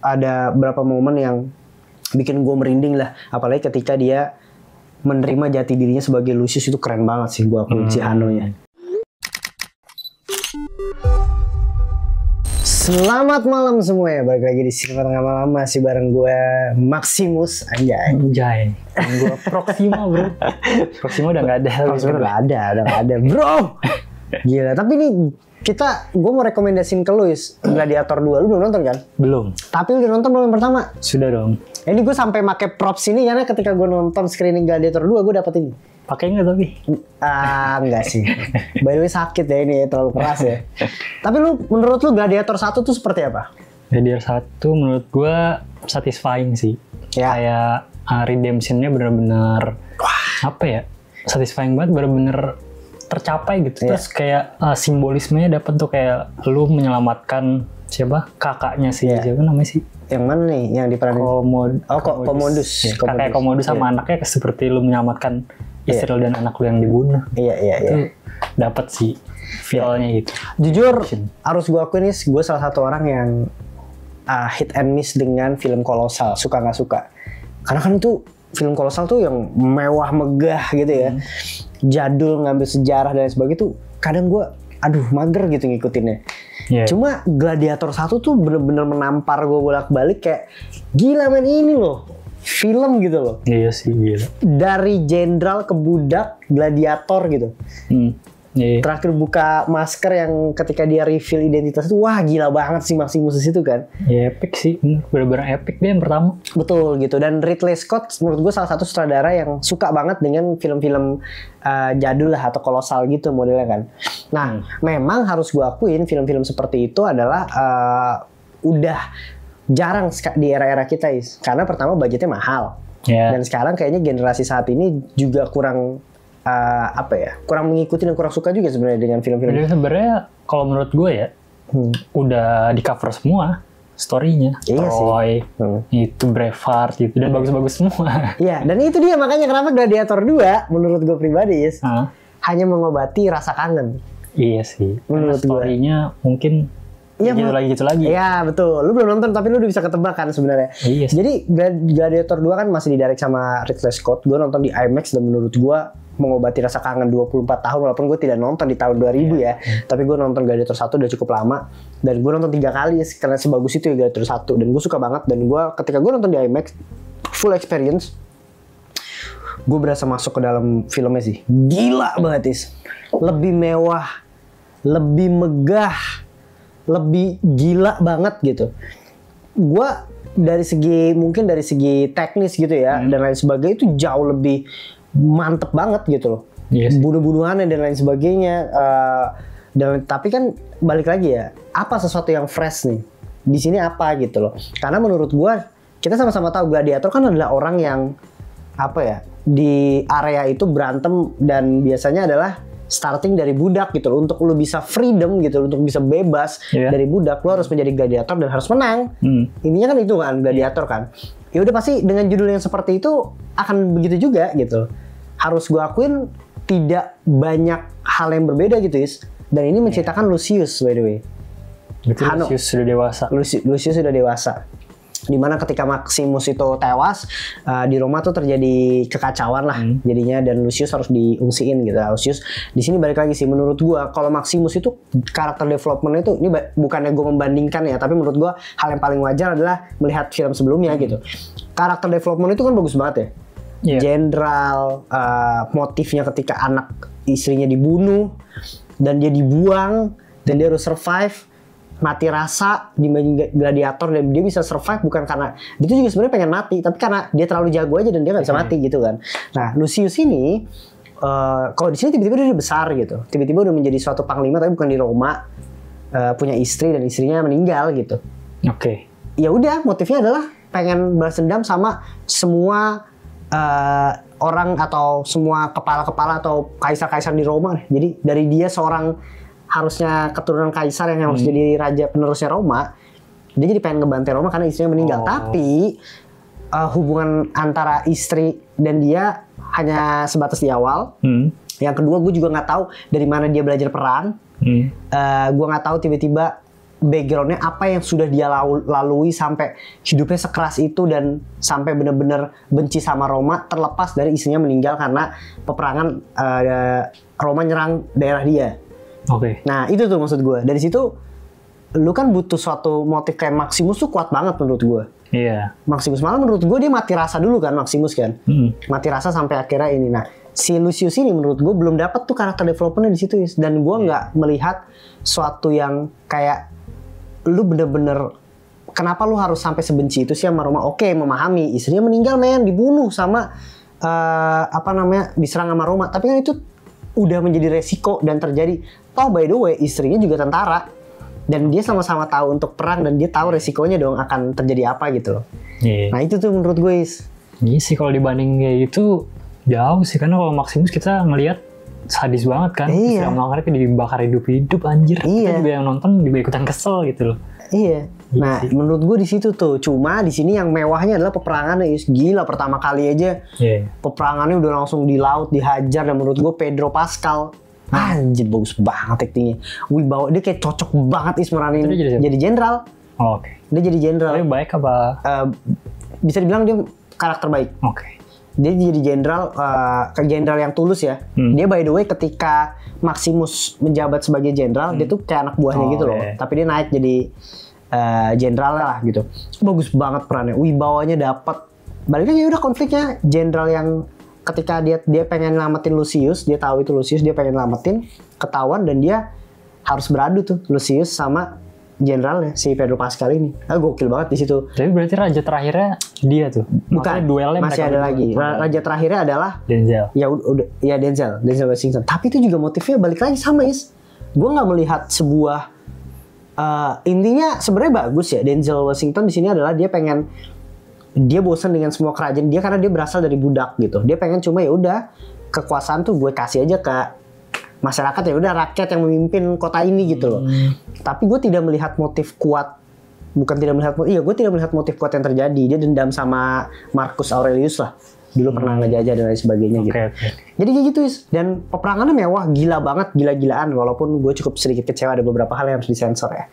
ada beberapa momen yang bikin gue merinding lah, apalagi ketika dia menerima jati dirinya sebagai Lucius. Itu keren banget sih gue akuin si Hano-nya. Selamat malam semua ya, balik lagi di Sinema Tengah Malam, masih bareng gue Maximus. Anjay. Gue Proxima bro. Proxima udah gak ada. Proxima udah gak ada bro. Gila, tapi nih gue mau rekomendasiin ke lu Gladiator 2. Lu belum nonton kan? Belum. Tapi lu udah nonton belum yang pertama? Sudah dong. Ini gue sampai make props ini karena ketika gue nonton screening Gladiator 2 gue dapet ini. Pakai nggak tapi? Enggak sih. By the way sakit ya ini, terlalu keras ya. Tapi menurut lu Gladiator 1 tuh seperti apa? Gladiator 1 menurut gue satisfying sih. Ya. Kayak redemptionnya bener-bener apa ya? Satisfying banget, bener-bener tercapai gitu. Terus kayak simbolismenya dapet tuh, kayak lu menyelamatkan siapa? Kakaknya sih. Siapa namanya sih? Yang mana nih yang diperanin? Commodus. Ya, kakak Commodus sama anaknya seperti lu menyelamatkan istri lu dan anak lu yang dibunuh. Iya. Itu dapat sih feel-nya gitu. Jujur harus gue akuin nih, gue salah satu orang yang hit and miss dengan film Kolosal. Suka nggak suka. Karena kan itu film Kolosal tuh yang mewah megah gitu ya. Jadul, ngambil sejarah dan sebagainya tuh kadang gue mager gitu ngikutinnya. Cuma Gladiator 1 tuh bener-bener menampar gue bolak-balik, kayak gila men, ini loh film gitu loh. Iya sih, gila. Dari jenderal ke budak, gladiator gitu. Terakhir buka masker yang ketika dia reveal identitas itu, wah gila banget sih Maximus itu kan. Ya epic sih, bener-bener epic dia yang pertama. Betul gitu. Dan Ridley Scott menurut gue salah satu sutradara yang suka banget dengan film-film jadul lah atau kolosal gitu modelnya kan. Nah memang harus gue akuin film-film seperti itu adalah udah jarang di era-era kita karena pertama budgetnya mahal. Dan sekarang kayaknya generasi saat ini juga kurang kurang mengikuti dan kurang suka juga sebenarnya dengan film-film. Jadi sebenarnya kalau menurut gue ya udah di cover semua story-nya. Iya Troy, itu Braveheart gitu, dan bagus-bagus semua. Iya, dan itu dia makanya kenapa Gladiator 2 menurut gue pribadi hanya mengobati rasa kangen. Iya sih. Menurut story-nya mungkin gitu lagi. Iya betul. Lu belum nonton tapi lu udah bisa ketebak kan sebenarnya. Iya. Jadi Gladiator 2 kan masih didirect sama Ridley Scott. Gue nonton di IMAX dan menurut gue mengobati rasa kangen 24 tahun walaupun gue tidak nonton di tahun 2000 ya. Tapi gue nonton Gladiator 1 udah cukup lama dan gue nonton 3 kali karena sebagus itu ya Gladiator 1, dan gue suka banget. Dan gue ketika gue nonton di IMAX full experience, gue berasa masuk ke dalam filmnya sih. Gila banget lebih mewah, lebih megah, lebih gila banget gitu. Gue dari segi teknis gitu ya dan lain sebagainya itu jauh lebih mantep banget gitu loh. Bunuh-bunuhannya dan lain sebagainya. Tapi kan balik lagi ya, apa sesuatu yang fresh nih di sini apa gitu loh. Karena menurut gue kita sama-sama tahu Gladiator kan adalah orang yang di area itu berantem dan biasanya adalah starting dari budak gitu loh. Untuk lu bisa freedom gitu, untuk bisa bebas dari budak, lu harus menjadi gladiator dan harus menang. Intinya kan itu kan gladiator kan. Ya udah pasti dengan judul yang seperti itu akan begitu juga gitu. Harus gue akuin tidak banyak hal yang berbeda gitu dan ini menceritakan Lucius by the way. Lucius sudah dewasa. Lucius sudah dewasa. Dimana ketika Maximus itu tewas di Roma tuh terjadi kekacauan lah jadinya, dan Lucius harus diungsiin gitu. Lucius di sini balik lagi sih menurut gua, kalau Maximus itu karakter development itu, ini bukannya gua membandingkan ya, tapi menurut gua hal yang paling wajar adalah melihat film sebelumnya gitu. Karakter development itu kan bagus banget ya. Jenderal, motifnya ketika anak istrinya dibunuh dan dia dibuang dan dia harus survive, mati rasa di gladiator, dan dia bisa survive bukan karena dia juga sebenarnya pengen mati, tapi karena dia terlalu jago aja dan dia nggak bisa mati gitu kan. Nah Lucius ini kalau di sini tiba-tiba dia besar gitu, tiba-tiba udah menjadi suatu panglima tapi bukan di Roma, punya istri dan istrinya meninggal gitu. Ya udah, motifnya adalah pengen balas dendam sama semua orang atau semua kepala-kepala atau kaisar-kaisar di Roma. Jadi dari dia seorang harusnya keturunan kaisar yang harus jadi raja penerusnya Roma, dia jadi pengen ngebantai Roma karena istrinya meninggal. Tapi hubungan antara istri dan dia hanya sebatas di awal. Yang kedua, gue juga nggak tahu dari mana dia belajar perang. Gue nggak tahu tiba-tiba backgroundnya apa yang sudah dia lalui sampai hidupnya sekeras itu dan sampai benar-benar benci sama Roma, terlepas dari istrinya meninggal karena peperangan Roma nyerang daerah dia. Oke. Nah itu tuh maksud gue. Dari situ lu kan butuh suatu motif kayak Maximus tuh kuat banget menurut gue. Iya. Maximus malah menurut gue dia mati rasa dulu kan, Maximus kan. Mati rasa sampai akhirnya ini. Nah si Lucius ini menurut gue belum dapat tuh karakter developmentnya di situ, dan gue nggak melihat suatu yang kayak lu bener-bener kenapa lu harus sampai sebenci itu sih sama Roma. Oke, memahami istrinya meninggal dibunuh sama diserang sama Roma, tapi kan itu udah menjadi resiko dan terjadi. Toh by the way istrinya juga tentara dan dia sama-sama tahu untuk perang dan dia tahu resikonya dong akan terjadi apa gitu loh. Nah itu tuh menurut gue Iya sih kalau dibanding kayak gitu jauh sih, karena kalau Maximus kita ngelihat sadis banget kan, iya. Makanya dibakar hidup-hidup anjir. Kita juga yang nonton juga ikutan kesel gitu loh. Iya. Nah, menurut gue di situ tuh. Cuma di sini yang mewahnya adalah peperangannya. Gila, pertama kali aja peperangannya udah langsung di laut dihajar, dan menurut gue Pedro Pascal anjir bagus banget aktingnya. Wibawa dia kayak cocok banget meranin jadi jenderal. Oke. Dia jadi jenderal. Tapi baik apa? Bisa dibilang dia karakter baik. Oke. Dia jadi jenderal, jenderal yang tulus ya. Dia by the way ketika Maximus menjabat sebagai jenderal, dia tuh kayak anak buahnya gitu loh. Tapi dia naik jadi jenderal lah gitu. Bagus banget perannya. Wibawanya dapat. Balik lagi udah konfliknya jenderal yang ketika dia pengen nyelamatin Lucius, dia tahu itu Lucius, dia pengen nyelamatin, ketahuan dan dia harus beradu tuh Lucius sama jenderalnya si Pedro Pascal ini. Gokil banget di situ. Tapi berarti raja terakhirnya dia tuh. Bukan, duelnya masih ada lagi. Raja terakhirnya adalah Denzel. Ya Denzel Washington. Tapi itu juga motifnya balik lagi sama Gue nggak melihat sebuah intinya sebenarnya bagus ya. Denzel Washington di sini adalah dia bosan dengan semua kerajaan dia karena dia berasal dari budak gitu. Dia pengen cuma ya udah kekuasaan tuh gue kasih aja ke masyarakat, ya udah rakyat yang memimpin kota ini gitu loh. Tapi gue tidak melihat motif kuat. Gue tidak melihat motif kuat yang terjadi. Dia dendam sama Marcus Aurelius lah. Dulu pernah ngejajah dan lain sebagainya gitu. Jadi kayak gitu Dan peperangannya mewah, gila banget, gila-gilaan. Walaupun gue cukup sedikit kecewa ada beberapa hal yang harus disensor ya.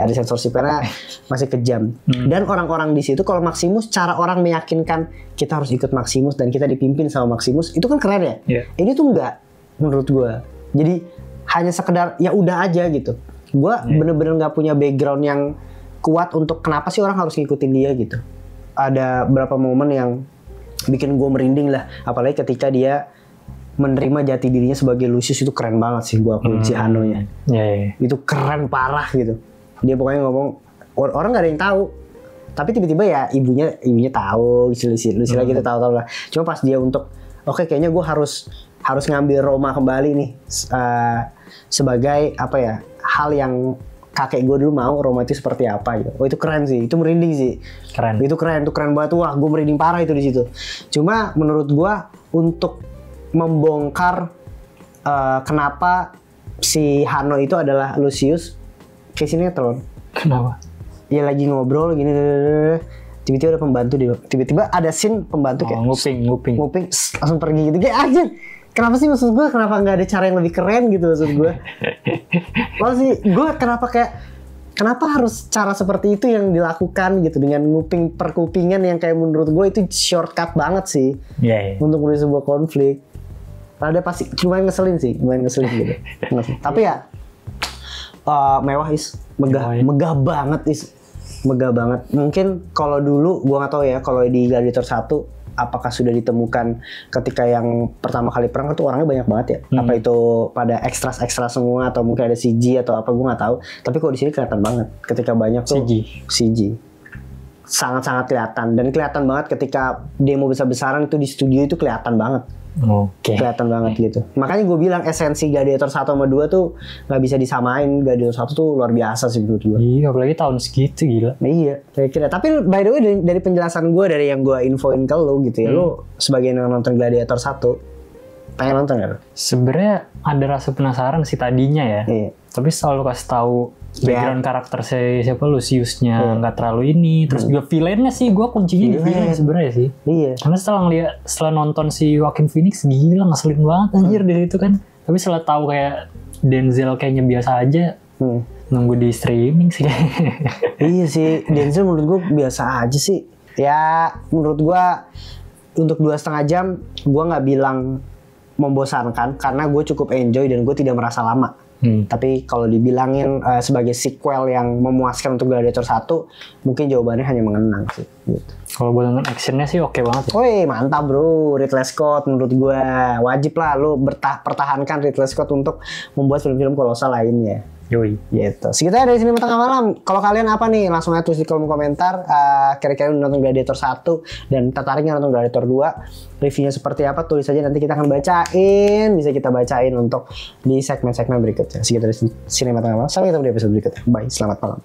Ada sensorship karena masih kejam. Dan orang-orang di situ kalau Maximus, cara orang meyakinkan kita harus ikut Maximus dan kita dipimpin sama Maximus, itu kan keren ya. Ini tuh enggak. Menurut gue, jadi hanya sekedar ya udah aja gitu. Gue bener-bener nggak punya background yang kuat untuk kenapa sih orang harus ngikutin dia gitu. Ada beberapa momen yang bikin gue merinding lah, apalagi ketika dia menerima jati dirinya sebagai Lucius. Itu keren banget sih gue akuin si Hano-nya. Itu keren parah gitu. Dia pokoknya ngomong orang nggak ada yang tahu, tapi tiba-tiba ya ibunya tahu, Lucilla kita tahu lah. Cuma pas dia untuk oke, kayaknya gue harus ngambil Roma kembali nih sebagai hal yang kakek gue dulu mau, Roma itu seperti apa gitu. Itu keren sih, itu merinding sih. Itu keren banget. Wah, gue merinding parah itu di situ. Cuma menurut gue untuk membongkar kenapa si Hano itu adalah Lucius kayak sinetron. Kenapa? Ya lagi ngobrol gini, tiba-tiba ada pembantu dia. Tiba-tiba ada scene pembantu kayak nguping langsung pergi gitu kayak aja. Kenapa sih maksud gue? Kenapa nggak ada cara yang lebih keren gitu maksud gue? Lalu sih gue kenapa harus cara seperti itu yang dilakukan gitu dengan nguping perkupingan yang kayak menurut gue itu shortcut banget sih untuk menuju sebuah konflik. Ada pasti lumayan ngeselin gitu. Tapi ya mewah megah banget megah banget. Mungkin kalau dulu gue nggak tahu ya kalau di Gladiator 1 apakah sudah ditemukan ketika yang pertama kali perang itu orangnya banyak banget ya. Apa itu pada ekstra semua atau mungkin ada CG atau apa gue nggak tahu. Tapi kok di sini kelihatan banget ketika banyak tuh CG. Sangat-sangat kelihatan dan kelihatan banget ketika demo besar-besaran itu di studio itu kelihatan banget. Kelihatan banget gitu. Makanya gue bilang esensi Gladiator 1 sama 2 tuh nggak bisa disamain. Gladiator 1 tuh luar biasa sih menurut gue. Iya, apalagi tahun segitu gila. Iya, kira-kira. Tapi by the way dari penjelasan gue, dari yang gue infoin ke lo gitu ya, lo sebagai yang nonton Gladiator 1 pengen nonton gak lo? Sebenarnya ada rasa penasaran sih tadinya ya. Tapi selalu kasih tahu background karakter siapa Luciusnya nggak terlalu ini, terus juga villainnya sih gue kuncinya di villain sebenarnya sih. Karena setelah nonton si Joaquin Phoenix gila ngeselin banget anjir di situ kan. Tapi setelah tahu kayak Denzel kayaknya biasa aja, Nunggu di streaming sih. Iya sih, Denzel menurut gue biasa aja sih. Ya menurut gue untuk 2,5 jam gue nggak bilang membosankan karena gue cukup enjoy dan gue tidak merasa lama. Tapi kalau dibilangin sebagai sequel yang memuaskan untuk Gladiator 1, mungkin jawabannya hanya mengenang sih. Gitu. Kalau buat nonton actionnya sih oke banget ya. Woi mantap bro, Ridley Scott menurut gue wajib lah lu pertahankan Ridley Scott untuk membuat film-film kolosal lainnya. Yoi. Gitu. Segitu aja dari sini Tengah Malam. Kalau kalian apa nih? Langsung aja tulis di kolom komentar. Kira-kira nonton Gladiator 1 dan tertariknya nonton Gladiator 2. Reviewnya seperti apa? Tulis aja nanti kita akan bacain. Bisa kita bacain untuk di segmen-segmen berikutnya. Segitu dari sini Tengah Malam. Sampai ketemu di episode berikutnya. Bye. Selamat malam.